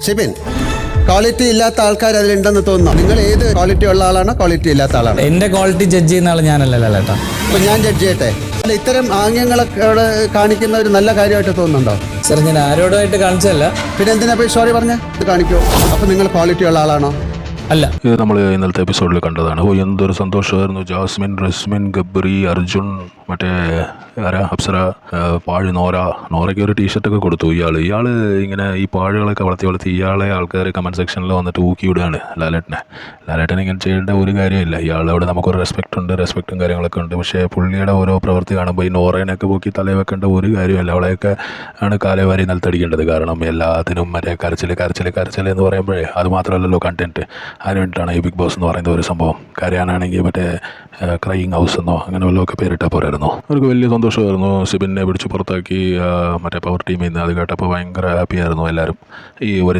Shibin, quality ഇല്ലാത്ത ആൾക്കാർ അതിലുണ്ടെന്ന് തോന്നുന്നു. നിങ്ങൾ ഏത് ക്വാളിറ്റി ഉള്ള ആളാണോ ക്വാളിറ്റി ഇല്ലാത്ത ആളാണോ? എന്റെ ക്വാളിറ്റി ജഡ്ജ് ചെയ്യുന്ന ആൾ ഞാനല്ലല്ലോ ലേട്ടാ. അപ്പൊ ഞാൻ ജഡ്ജ് ചെയ്യട്ടെ? അല്ല, ഇത്തരം ആംഗ്യങ്ങളൊക്കെ അവിടെ കാണിക്കുന്ന ഒരു നല്ല കാര്യമായിട്ട് തോന്നുന്നുണ്ടോ? സാർ, ഞാൻ ആരോടുമായിട്ട് കാണിച്ചല്ല. പിന്നെ എന്തിനാ പോയി സോറി പറഞ്ഞ? ഇത് കാണിക്കോ? അപ്പൊ നിങ്ങൾ ക്വാളിറ്റി ഉള്ള ആളാണോ? അല്ല. ഇത് നമ്മൾ ഇന്നലത്തെ എപ്പിസോഡിൽ കണ്ടതാണ്. എന്തൊരു സന്തോഷമായിരുന്നു. ജാസ്മിൻ, റസ്മിൻ, ഗബ്രി, അർജുൻ, മറ്റേ ആരാ, അപ്സര, പാഴ്, നോറയ്ക്ക് ഒരു ടീഷർട്ടൊക്കെ കൊടുത്തു. ഇയാൾ ഇങ്ങനെ ഈ പാഴുകളൊക്കെ വളർത്തി ഇയാളെ ആൾക്കാർ കമൻറ്റ് സെക്ഷനിൽ വന്നിട്ട് ഊക്കി വിടുകയാണ് ലാലേട്ടൻ ഇങ്ങനെ ചെയ്യേണ്ട ഒരു കാര്യമില്ല. ഇയാളോട് നമുക്കൊരു റെസ്പെക്റ്റും കാര്യങ്ങളൊക്കെ ഉണ്ട്. പക്ഷേ പുള്ളിയുടെ ഓരോ പ്രവൃത്തി കാണുമ്പോൾ ഈ നോറേനൊക്കെ പോക്കി തലയിൽ വെക്കേണ്ട ഒരു കാര്യമല്ല. അവളെയൊക്കെ ആണ് കാലേ വാരി നിലത്തടിക്കേണ്ടത്. കാരണം എല്ലാത്തിനും മറ്റേ കരച്ചിൽ എന്ന് പറയുമ്പോഴേ അത് മാത്രമല്ലല്ലോ കണ്ടൻറ്റ്. അതിന് വേണ്ടിയിട്ടാണ് ഈ ബിഗ് ബോസ് എന്ന് പറയുന്ന ഒരു സംഭവം. കരയാനാണെങ്കിൽ മറ്റേ ക്രൈയിങ് ഹൗസ് എന്നോ അങ്ങനെ വല്ലതൊക്കെ പേരിട്ടാൽ പോരായിരുന്നു. അവർക്ക് വലിയ സന്തോഷമായിരുന്നു. ഷിബിനെ പിടിച്ച് പുറത്താക്കി മറ്റേ പവർ ടീമിൽ നിന്ന്. അത് കേട്ടപ്പോൾ ഭയങ്കര ഹാപ്പിയായിരുന്നു എല്ലാവരും. ഈ ഒരു